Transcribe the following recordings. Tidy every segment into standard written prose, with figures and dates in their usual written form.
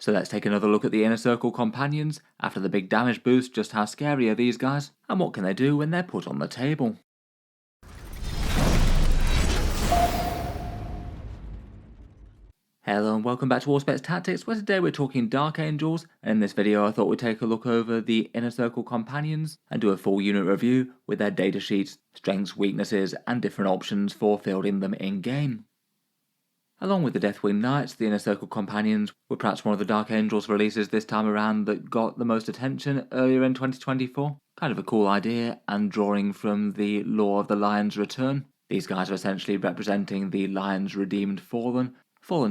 So let's take another look at the Inner Circle companions. After the big damage boost, just how scary are these guys, and what can they do when they're put on the table? Hello and welcome back to Auspex Tactics, where today we're talking Dark Angels, and in this video I thought we'd take a look over the Inner Circle companions and do a full unit review with their datasheets, strengths, weaknesses, and different options for fielding them in-game. Along with the Deathwing Knights, the Inner Circle companions were perhaps one of the Dark Angels releases this time around that got the most attention earlier in 2024. Kind of a cool idea, and drawing from the lore of the Lion's Return. These guys are essentially representing the Lion's redeemed fallen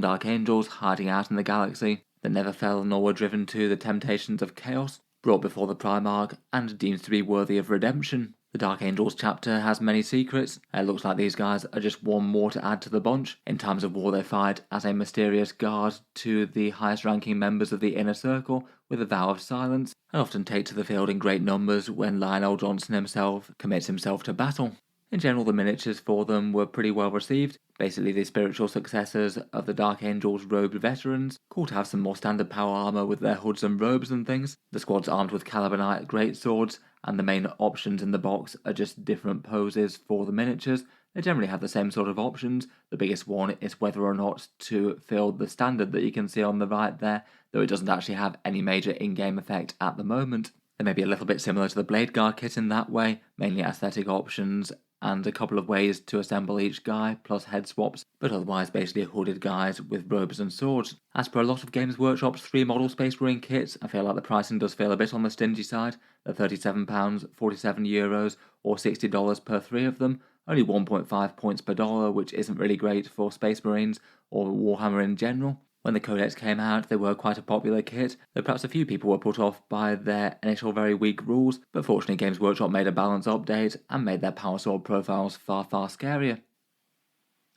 Dark Angels hiding out in the galaxy that never fell nor were driven to the temptations of chaos, brought before the Primarch and deemed to be worthy of redemption. The Dark Angels chapter has many secrets. It looks like these guys are just one more to add to the bunch. In times of war they fight as a mysterious guard to the highest ranking members of the Inner Circle with a vow of silence, and often take to the field in great numbers when Lionel Johnson himself commits himself to battle. In general, the miniatures for them were pretty well received, basically the spiritual successors of the Dark Angels robed veterans. Cool to have some more standard power armor with their hoods and robes and things. The squad's armed with calibanite greatswords, and the main options in the box are just different poses for the miniatures. They generally have the same sort of options. The biggest one is whether or not to field the standard that you can see on the right there, though it doesn't actually have any major in-game effect at the moment. They may be a little bit similar to the Blade Guard kit in that way, mainly aesthetic options and a couple of ways to assemble each guy, plus head swaps, but otherwise basically hooded guys with robes and swords. As per a lot of Games Workshop's 3 model Space Marine kits, I feel like the pricing does feel a bit on the stingy side. They're £37, €47 or $60 per 3 of them, only 1.5 points per dollar, which isn't really great for Space Marines or Warhammer in general. When the codex came out, they were quite a popular kit, though perhaps a few people were put off by their initial very weak rules, but fortunately Games Workshop made a balance update and made their power sword profiles far scarier.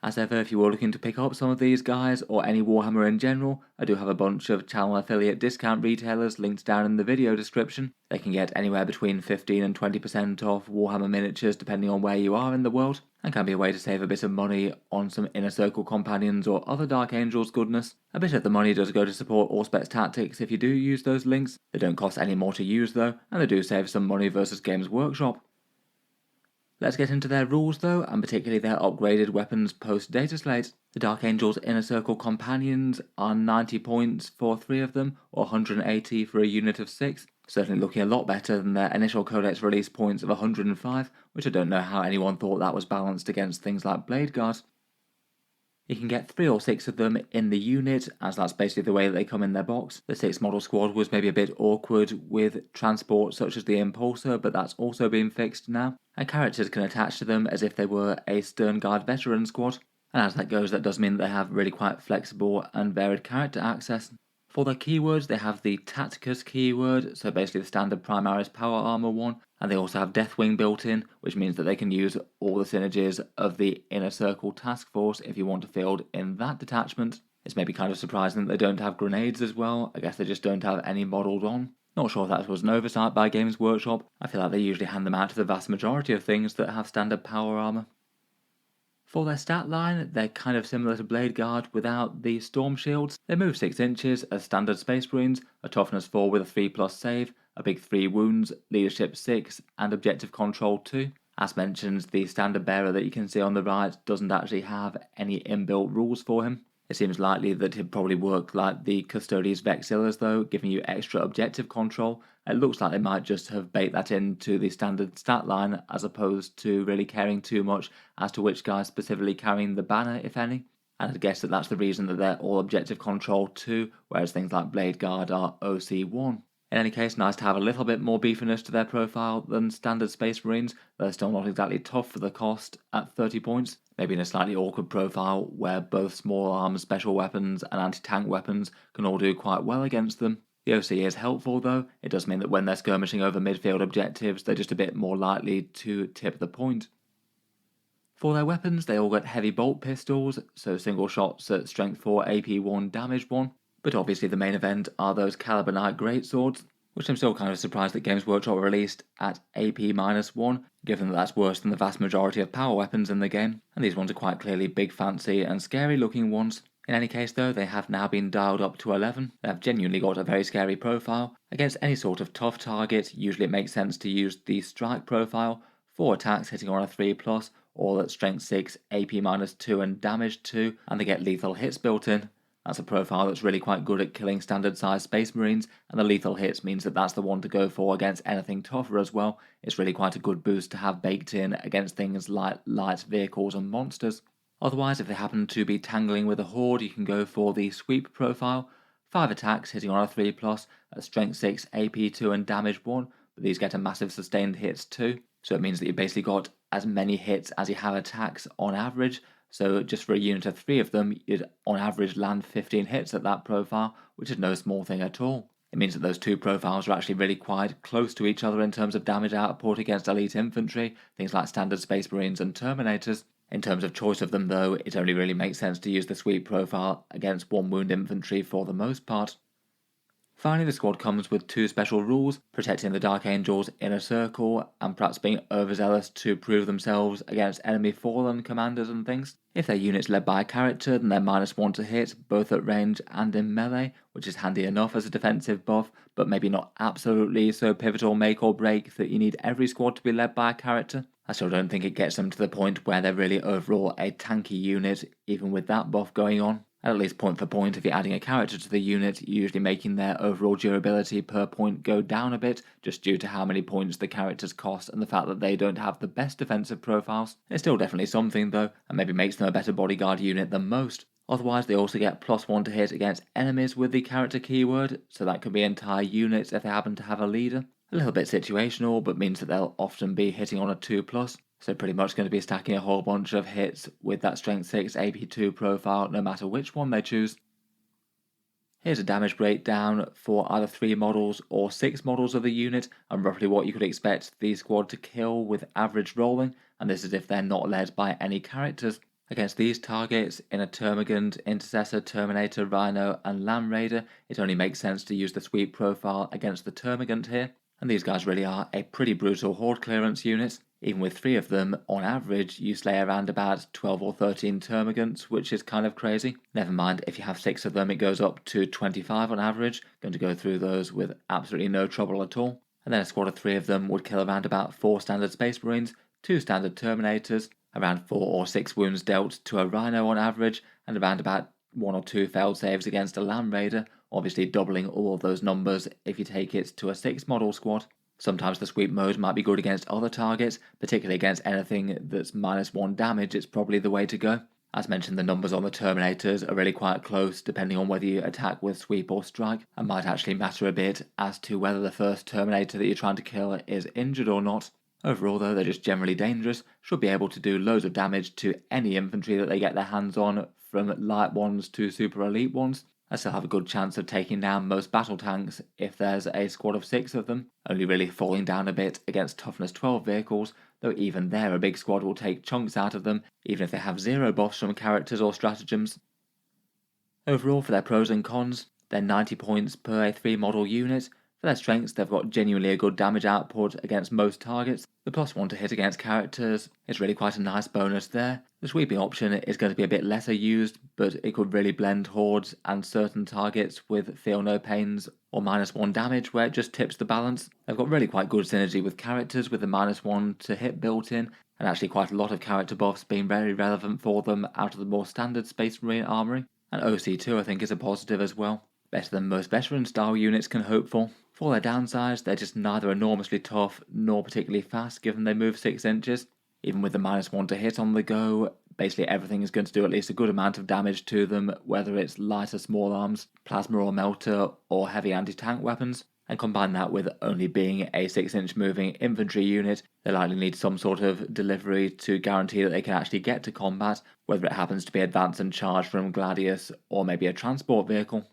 As ever, if you were looking to pick up some of these guys, or any Warhammer in general, I do have a bunch of channel affiliate discount retailers linked down in the video description. They can get anywhere between 15 and 20% off Warhammer miniatures depending on where you are in the world, and can be a way to save a bit of money on some Inner Circle companions or other Dark Angels goodness. A bit of the money does go to support Auspex Tactics if you do use those links. They don't cost any more to use though, and they do save some money versus Games Workshop. Let's get into their rules though, and particularly their upgraded weapons post-data slate. The Dark Angels Inner Circle companions are 90 points for 3 of them, or 180 for a unit of 6. Certainly looking a lot better than their initial codex release points of 105, which I don't know how anyone thought that was balanced against things like Blade Guard. You can get 3 or 6 of them in the unit, as that's basically the way that they come in their box. The 6 model squad was maybe a bit awkward with transport such as the Impulsor, but that's also been fixed now. And characters can attach to them as if they were a Stern Guard veteran squad. And as that goes, that does mean that they have really quite flexible and varied character access. For their keywords, they have the Tacticus keyword, so basically the standard Primaris power armor one, and they also have Deathwing built in, which means that they can use all the synergies of the Inner Circle task force if you want to field in that detachment. It's maybe kind of surprising that they don't have grenades as well. I guess they just don't have any modelled on. Not sure if that was an oversight by Games Workshop. I feel like they usually hand them out to the vast majority of things that have standard power armor. For their stat line, they're kind of similar to Blade Guard without the Storm Shields. They move 6 inches as standard Space Marines, a toughness 4 with a 3+ save, a big 3 wounds, leadership 6, and objective control 2. As mentioned, the standard bearer that you can see on the right doesn't actually have any inbuilt rules for him. It seems likely that he'd probably work like the Custodes Vexillers though, giving you extra objective control. It looks like they might just have baked that into the standard stat line as opposed to really caring too much as to which guy's specifically carrying the banner, if any. And I'd guess that that's the reason that they're all objective control 2, whereas things like Blade Guard are OC1. In any case, nice to have a little bit more beefiness to their profile than standard Space Marines. They're still not exactly tough for the cost at 30 points. Maybe in a slightly awkward profile where both small arms, special weapons and anti-tank weapons can all do quite well against them. The OC is helpful though. It does mean that when they're skirmishing over midfield objectives, they're just a bit more likely to tip the point. For their weapons, they all got heavy bolt pistols, so single shots at strength 4 AP1 damage 1. But obviously the main event are those calibanite greatswords, which I'm still kind of surprised that Games Workshop released at AP-1, given that that's worse than the vast majority of power weapons in the game, and these ones are quite clearly big fancy and scary looking ones. In any case though, they have now been dialed up to 11. They have genuinely got a very scary profile. Against any sort of tough target, usually it makes sense to use the strike profile, 4 attacks hitting on a 3+, all at strength 6, AP -2 and damage 2, and they get lethal hits built in. That's a profile that's really quite good at killing standard sized Space Marines, and the lethal hits means that that's the one to go for against anything tougher as well. It's really quite a good boost to have baked in against things like light vehicles and monsters. Otherwise, if they happen to be tangling with a horde, you can go for the sweep profile. 5 attacks hitting on a 3+, at strength 6, AP 2 and damage 1, but these get a massive sustained hits too. So it means that you basically got as many hits as you have attacks on average. So just for a unit of 3 of them, you'd on average land 15 hits at that profile, which is no small thing at all. It means that those two profiles are actually really quite close to each other in terms of damage output against elite infantry, things like standard Space Marines and Terminators. In terms of choice of them though, it only really makes sense to use the sweep profile against 1 wound infantry for the most part. Finally, the squad comes with 2 special rules, protecting the Dark Angel's inner circle, and perhaps being overzealous to prove themselves against enemy fallen commanders and things. If their unit's led by a character, then they're -1 to hit, both at range and in melee, which is handy enough as a defensive buff, but maybe not absolutely so pivotal make or break that you need every squad to be led by a character. I still don't think it gets them to the point where they're really overall a tanky unit, even with that buff going on. At least point for point, if you're adding a character to the unit, you're usually making their overall durability per point go down a bit, just due to how many points the characters cost and the fact that they don't have the best defensive profiles. It's still definitely something though, and maybe makes them a better bodyguard unit than most. Otherwise, they also get +1 to hit against enemies with the character keyword, so that could be entire units if they happen to have a leader. A little bit situational, but means that they'll often be hitting on a 2+. So pretty much going to be stacking a whole bunch of hits with that strength 6 AP2 profile no matter which one they choose. Here's a damage breakdown for either 3 models or 6 models of the unit, and roughly what you could expect the squad to kill with average rolling, and this is if they're not led by any characters. Against these targets, in a Termagant, Intercessor, Terminator, Rhino and Land Raider, it only makes sense to use the sweep profile against the Termagant here, and these guys really are a pretty brutal horde clearance unit. Even with 3 of them, on average, you slay around about 12 or 13 Termagants, which is kind of crazy. Never mind, if you have 6 of them, it goes up to 25 on average. Going to go through those with absolutely no trouble at all. And then a squad of 3 of them would kill around about 4 standard Space Marines, 2 standard Terminators, around 4 or 6 wounds dealt to a Rhino on average, and around about 1 or 2 failed saves against a Land Raider, obviously doubling all of those numbers if you take it to a 6 model squad. Sometimes the sweep mode might be good against other targets, particularly against anything that's -1 damage, it's probably the way to go. As mentioned, the numbers on the Terminators are really quite close depending on whether you attack with sweep or strike, and might actually matter a bit as to whether the first Terminator that you're trying to kill is injured or not. Overall though, they're just generally dangerous, should be able to do loads of damage to any infantry that they get their hands on, from light ones to super elite ones. I still have a good chance of taking down most battle tanks if there's a squad of 6 of them, only really falling down a bit against toughness 12 vehicles, though even there a big squad will take chunks out of them, even if they have 0 buffs from characters or stratagems. Overall, for their pros and cons, they're 90 points per a 3 model unit. For their strengths, they've got genuinely a good damage output against most targets. The +1 to hit against characters is really quite a nice bonus there. The sweeping option is going to be a bit lesser used, but it could really blend hordes and certain targets with feel no pains or -1 damage where it just tips the balance. They've got really quite good synergy with characters with the -1 to hit built in, and actually quite a lot of character buffs being very relevant for them out of the more standard Space Marine armory. And OC2 I think is a positive as well. Better than most veteran style units can hope for. For their downsides, they're just neither enormously tough nor particularly fast given they move 6 inches. Even with the -1 to hit on the go, basically everything is going to do at least a good amount of damage to them, whether it's lighter small arms, plasma or melter, or heavy anti-tank weapons. And combine that with only being a 6-inch moving infantry unit, they likely need some sort of delivery to guarantee that they can actually get to combat, whether it happens to be advance and charge from Gladius or maybe a transport vehicle.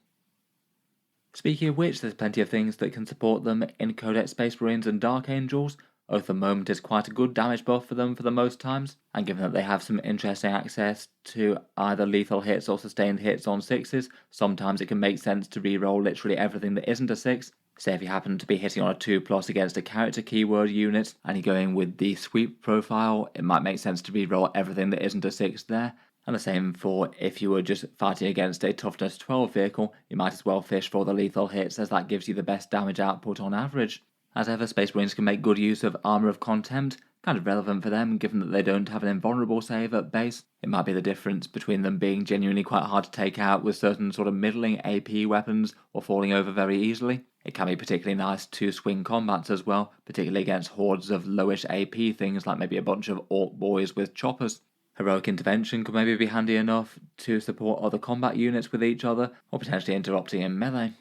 Speaking of which, there's plenty of things that can support them in Codex Space Marines and Dark Angels. Oath of the Moment is quite a good damage buff for them for the most times, and given that they have some interesting access to either lethal hits or sustained hits on 6s, sometimes it can make sense to reroll literally everything that isn't a 6. Say if you happen to be hitting on a 2+ against a character keyword unit, and you're going with the sweep profile, it might make sense to reroll everything that isn't a 6 there, And the same for if you were just fighting against a toughness 12 vehicle, you might as well fish for the lethal hits, as that gives you the best damage output on average. As ever, Space Marines can make good use of Armour of Contempt, kind of relevant for them given that they don't have an invulnerable save at base. It might be the difference between them being genuinely quite hard to take out with certain sort of middling AP weapons or falling over very easily. It can be particularly nice to swing combats as well, particularly against hordes of lowish AP things like maybe a bunch of orc boys with choppers. Heroic Intervention could maybe be handy enough to support other combat units with each other, or potentially interrupting in melee.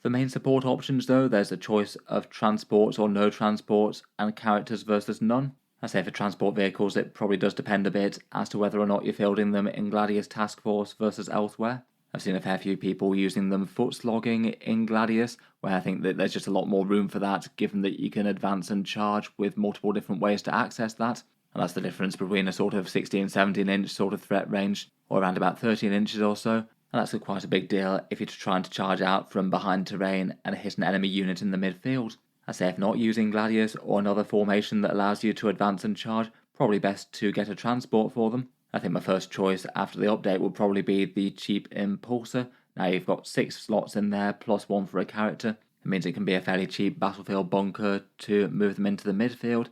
For main support options though, there's a choice of transports or no transports, and characters versus none. I say for transport vehicles it probably does depend a bit as to whether or not you're fielding them in Gladius Task Force versus elsewhere. I've seen a fair few people using them foot slogging in Gladius, where I think that there's just a lot more room for that, given that you can advance and charge with multiple different ways to access that. And that's the difference between a sort of 16-17 inch sort of threat range, or around about 13 inches or so. And that's quite a big deal if you're trying to charge out from behind terrain and hit an enemy unit in the midfield. I say if not using Gladius or another formation that allows you to advance and charge, probably best to get a transport for them. I think my first choice after the update would probably be the cheap Impulsor. Now you've got 6 slots in there plus 1 for a character. It means it can be a fairly cheap battlefield bunker to move them into the midfield.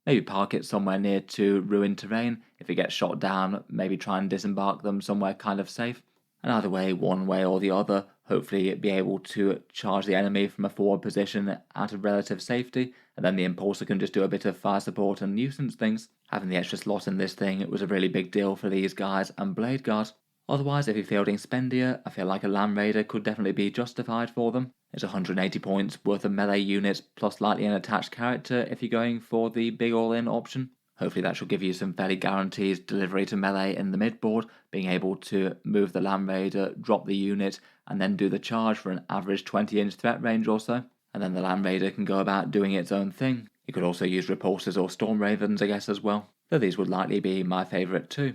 Maybe park it somewhere near to ruined terrain. If it gets shot down, maybe try and disembark them somewhere kind of safe. And either way, one way or the other, hopefully be able to charge the enemy from a forward position out of relative safety, and then the Impulsor can just do a bit of fire support and nuisance things. Having the extra slot in this thing, it was a really big deal for these guys and Blade Guard. Otherwise, if you're fielding Spendia, I feel like a Land Raider could definitely be justified for them. It's 180 points worth of melee units plus likely an attached character if you're going for the big all-in option. Hopefully that should give you some fairly guaranteed delivery to melee in the midboard, being able to move the Land Raider, drop the unit, and then do the charge for an average 20-inch threat range or so. And then the Land Raider can go about doing its own thing. You could also use Repulsors or Storm Ravens, I guess, as well, though these would likely be my favourite too.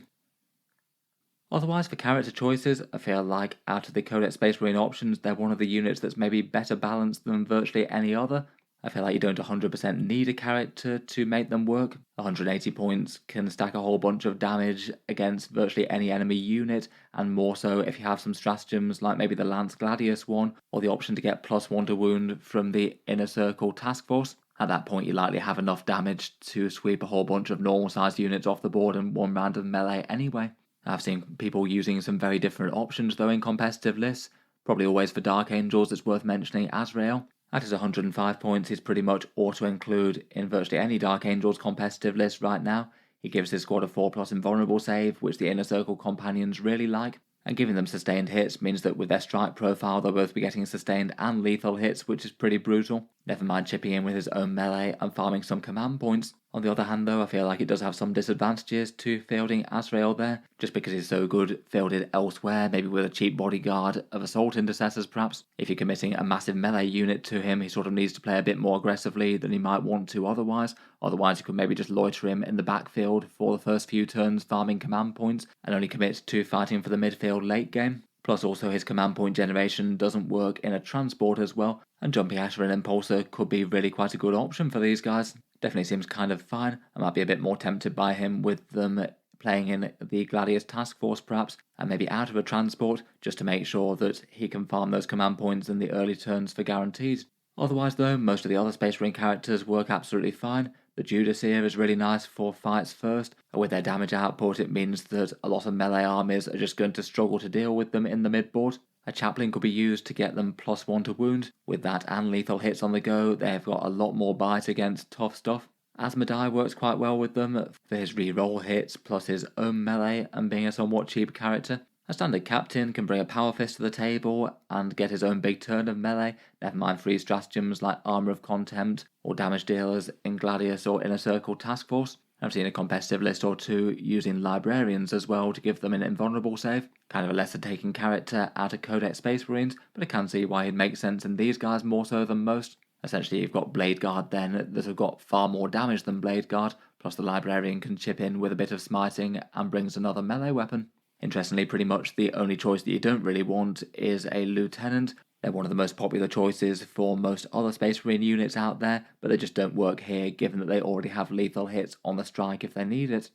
Otherwise, for character choices, I feel like out of the Codex Space Marine options, they're one of the units that's maybe better balanced than virtually any other. I feel like you don't 100% need a character to make them work. 180 points can stack a whole bunch of damage against virtually any enemy unit, and more so if you have some stratagems like maybe the Lance Gladius one, or the option to get +1 to wound from the Inner Circle Task Force. At that point you likely have enough damage to sweep a whole bunch of normal sized units off the board in one round of melee anyway. I've seen people using some very different options though in competitive lists. Probably always for Dark Angels it's worth mentioning Azrael. At his 105 points, he's pretty much auto-include in virtually any Dark Angels competitive list right now. He gives his squad a 4+ invulnerable save, which the Inner Circle companions really like, and giving them sustained hits means that with their strike profile they'll both be getting sustained and lethal hits, which is pretty brutal. Never mind chipping in with his own melee and farming some command points. On the other hand though, I feel like it does have some disadvantages to fielding Azrael there, just because he's so good fielded elsewhere, maybe with a cheap bodyguard of assault intercessors perhaps. If you're committing a massive melee unit to him, he sort of needs to play a bit more aggressively than he might want to otherwise. Otherwise you could maybe just loiter him in the backfield for the first few turns farming command points, and only commit to fighting for the midfield late game. Plus also his command point generation doesn't work in a transport as well, and jumping after an Impulsor could be really quite a good option for these guys. Definitely seems kind of fine. I might be a bit more tempted by him with them playing in the Gladius Task Force perhaps, and maybe out of a transport, just to make sure that he can farm those command points in the early turns for guarantees. Otherwise though, most of the other Space Marine characters work absolutely fine. The Judas here is really nice for fights first, and with their damage output it means that a lot of melee armies are just going to struggle to deal with them in the midboard. A Chaplain could be used to get them +1 to wound. With that and lethal hits on the go, they've got a lot more bite against tough stuff. Asmodai works quite well with them for his reroll hits plus his own melee and being a somewhat cheap character. A standard captain can bring a power fist to the table and get his own big turn of melee, never mind free stratagems like Armour of Contempt or damage dealers in Gladius or Inner Circle Task Force. I've seen a competitive list or two using Librarians as well to give them an invulnerable save. Kind of a lesser taken character out of Codex Space Marines, but I can see why he'd make sense in these guys more so than most. Essentially you've got Blade Guard then that have got far more damage than Blade Guard, plus the Librarian can chip in with a bit of smiting and brings another melee weapon. Interestingly, pretty much the only choice that you don't really want is a Lieutenant. They're one of the most popular choices for most other Space Marine units out there, but they just don't work here given that they already have lethal hits on the strike if they need it.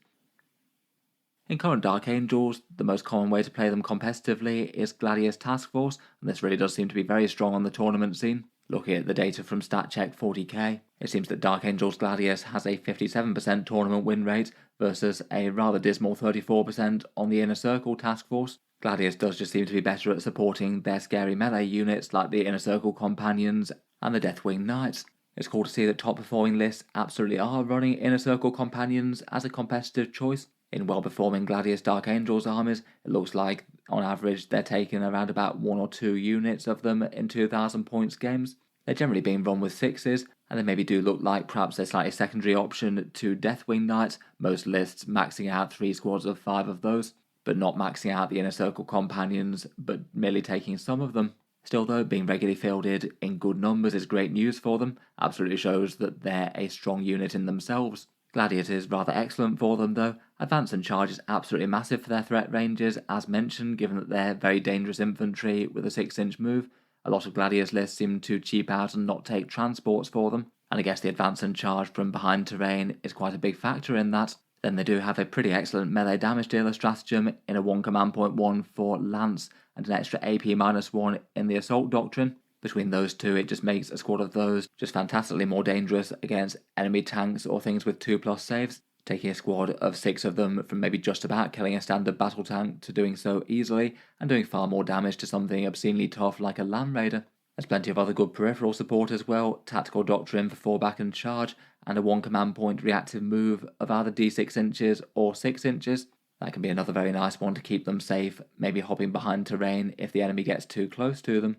In current Dark Angels, the most common way to play them competitively is Gladius Task Force, and this really does seem to be very strong on the tournament scene. Looking at the data from StatCheck 40k, it seems that Dark Angels Gladius has a 57% tournament win rate versus a rather dismal 34% on the Inner Circle Task Force. Gladius does just seem to be better at supporting their scary melee units like the Inner Circle Companions and the Deathwing Knights. It's cool to see that top performing lists absolutely are running Inner Circle Companions as a competitive choice. In well-performing Gladius Dark Angels armies, it looks like on average they're taking around about 1 or 2 units of them in 2,000 points games. They're generally being run with 6s, and they maybe do look like perhaps a slightly secondary option to Deathwing Knights, most lists maxing out 3 squads of 5 of those, but not maxing out the Inner Circle Companions, but merely taking some of them. Still though, being regularly fielded in good numbers is great news for them, absolutely shows that they're a strong unit in themselves. Gladius is rather excellent for them though. Advance and charge is absolutely massive for their threat ranges, as mentioned, given that they're very dangerous infantry with a 6-inch move. A lot of Gladius lists seem to cheap out and not take transports for them, and I guess the advance and charge from behind terrain is quite a big factor in that. Then they do have a pretty excellent melee damage dealer stratagem in a 1 command point 1 for Lance and an extra AP-1 in the Assault Doctrine. Between those two, it just makes a squad of those just fantastically more dangerous against enemy tanks or things with 2+ saves. Taking a squad of 6 of them from maybe just about killing a standard battle tank to doing so easily and doing far more damage to something obscenely tough like a Land Raider. There's plenty of other good peripheral support as well, Tactical Doctrine for fallback and charge, and a 1 command point reactive move of either D6 inches or 6 inches. That can be another very nice one to keep them safe, maybe hopping behind terrain if the enemy gets too close to them.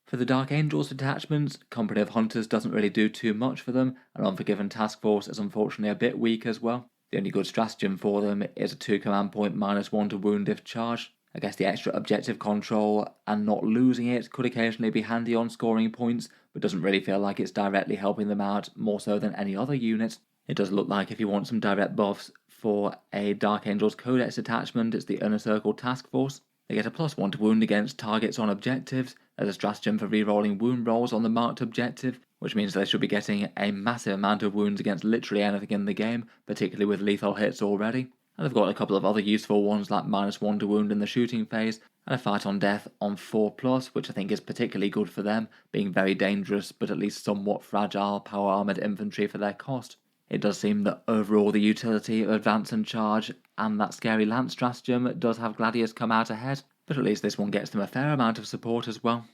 For the Dark Angels detachments, Company of Hunters doesn't really do too much for them, and Unforgiven Task Force is unfortunately a bit weak as well. The only good stratagem for them is a 2 command point -1 to wound if charged. I guess the extra objective control and not losing it could occasionally be handy on scoring points, but doesn't really feel like it's directly helping them out more so than any other unit. It does look like if you want some direct buffs for a Dark Angels Codex detachment, it's the Inner Circle Task Force. They get a +1 to wound against targets on objectives. There's a stratagem for re-rolling wound rolls on the marked objective, which means they should be getting a massive amount of wounds against literally anything in the game, particularly with lethal hits already. And they've got a couple of other useful ones like -1 to wound in the shooting phase, and a fight on death on 4+, which I think is particularly good for them, being very dangerous but at least somewhat fragile power armoured infantry for their cost. It does seem that overall the utility of advance and charge and that scary lance stratagem does have Gladius come out ahead, but at least this one gets them a fair amount of support as well.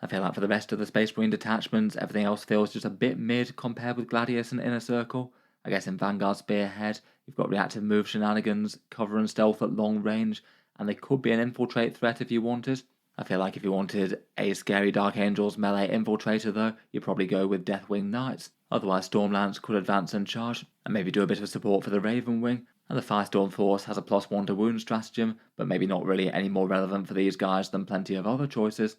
I feel like for the rest of the Space Marine detachments, everything else feels just a bit mid compared with Gladius and Inner Circle. I guess in Vanguard Spearhead, you've got reactive move shenanigans, cover and stealth at long range, and they could be an infiltrate threat if you wanted. I feel like if you wanted a scary Dark Angels melee infiltrator though, you'd probably go with Deathwing Knights. Otherwise Stormlance could advance and charge, and maybe do a bit of support for the Raven Wing. And the Firestorm Force has a +1 to wound stratagem, but maybe not really any more relevant for these guys than plenty of other choices.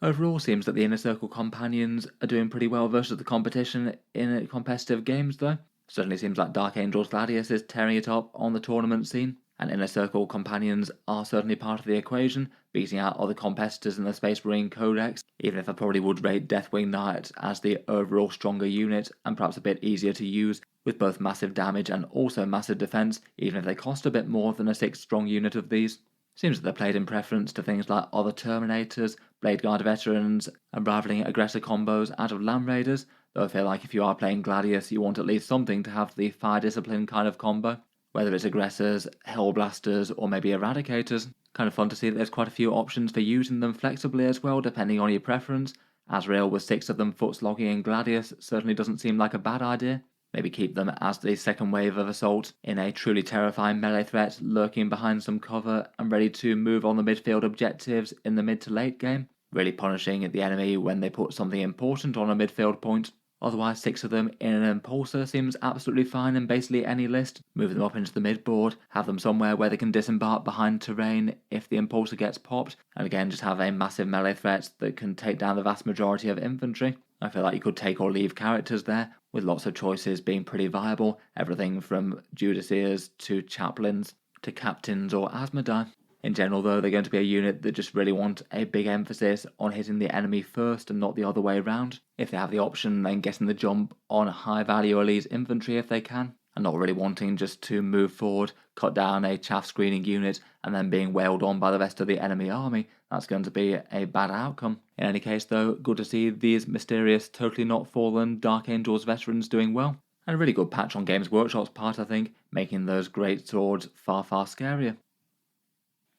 Overall, seems that the Inner Circle Companions are doing pretty well versus the competition in competitive games though. Certainly seems like Dark Angels Gladius is tearing it up on the tournament scene, and Inner Circle Companions are certainly part of the equation, beating out other competitors in the Space Marine Codex, even if I probably would rate Deathwing Knight as the overall stronger unit and perhaps a bit easier to use, with both massive damage and also massive defense, even if they cost a bit more than a 6 strong unit of these. Seems that they're played in preference to things like other Terminators, Blade Guard veterans, and rivaling aggressor combos out of Land Raiders, though I feel like if you are playing Gladius you want at least something to have the Fire Discipline kind of combo, whether it's aggressors, Hellblasters, or maybe Eradicators. Kind of fun to see that there's quite a few options for using them flexibly as well, depending on your preference. Azrael with 6 of them foot-slogging in Gladius certainly doesn't seem like a bad idea. Maybe keep them as the second wave of assault in a truly terrifying melee threat lurking behind some cover and ready to move on the midfield objectives in the mid to late game, really punishing the enemy when they put something important on a midfield point. Otherwise 6 of them in an impulsor seems absolutely fine in basically any list. Move them up into the midboard, have them somewhere where they can disembark behind terrain if the impulsor gets popped, and again just have a massive melee threat that can take down the vast majority of infantry. I feel like you could take or leave characters there, with lots of choices being pretty viable, everything from Judiciars to Chaplains to Captains or Asmodai. In general though, they're going to be a unit that just really want a big emphasis on hitting the enemy first and not the other way around. If they have the option, then getting the jump on high value elite infantry if they can. and not really wanting just to move forward, cut down a chaff screening unit, and then being wailed on by the rest of the enemy army. That's going to be a bad outcome. In any case though, good to see these mysterious, totally not fallen Dark Angels veterans doing well. And a really good patch on Games Workshop's part, I think, making those great swords far, far scarier.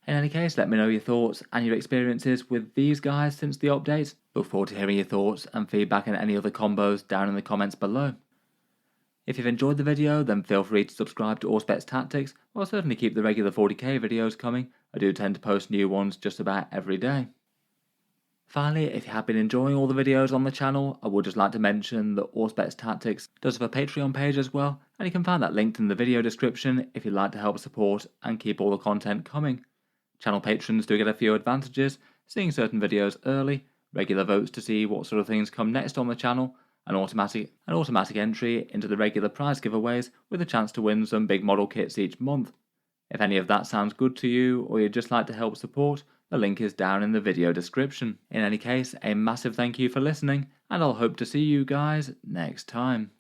In any case, let me know your thoughts and your experiences with these guys since the update. Look forward to hearing your thoughts and feedback on any other combos down in the comments below. If you've enjoyed the video, then feel free to subscribe to Auspex Tactics, or I'll certainly keep the regular 40k videos coming. I do tend to post new ones just about every day. Finally, if you have been enjoying all the videos on the channel, I would just like to mention that Auspex Tactics does have a Patreon page as well, and you can find that linked in the video description if you'd like to help support and keep all the content coming. Channel patrons do get a few advantages, seeing certain videos early, regular votes to see what sort of things come next on the channel, an automatic entry into the regular prize giveaways with a chance to win some big model kits each month. If any of that sounds good to you, or you'd just like to help support, the link is down in the video description. In any case, a massive thank you for listening, and I'll hope to see you guys next time.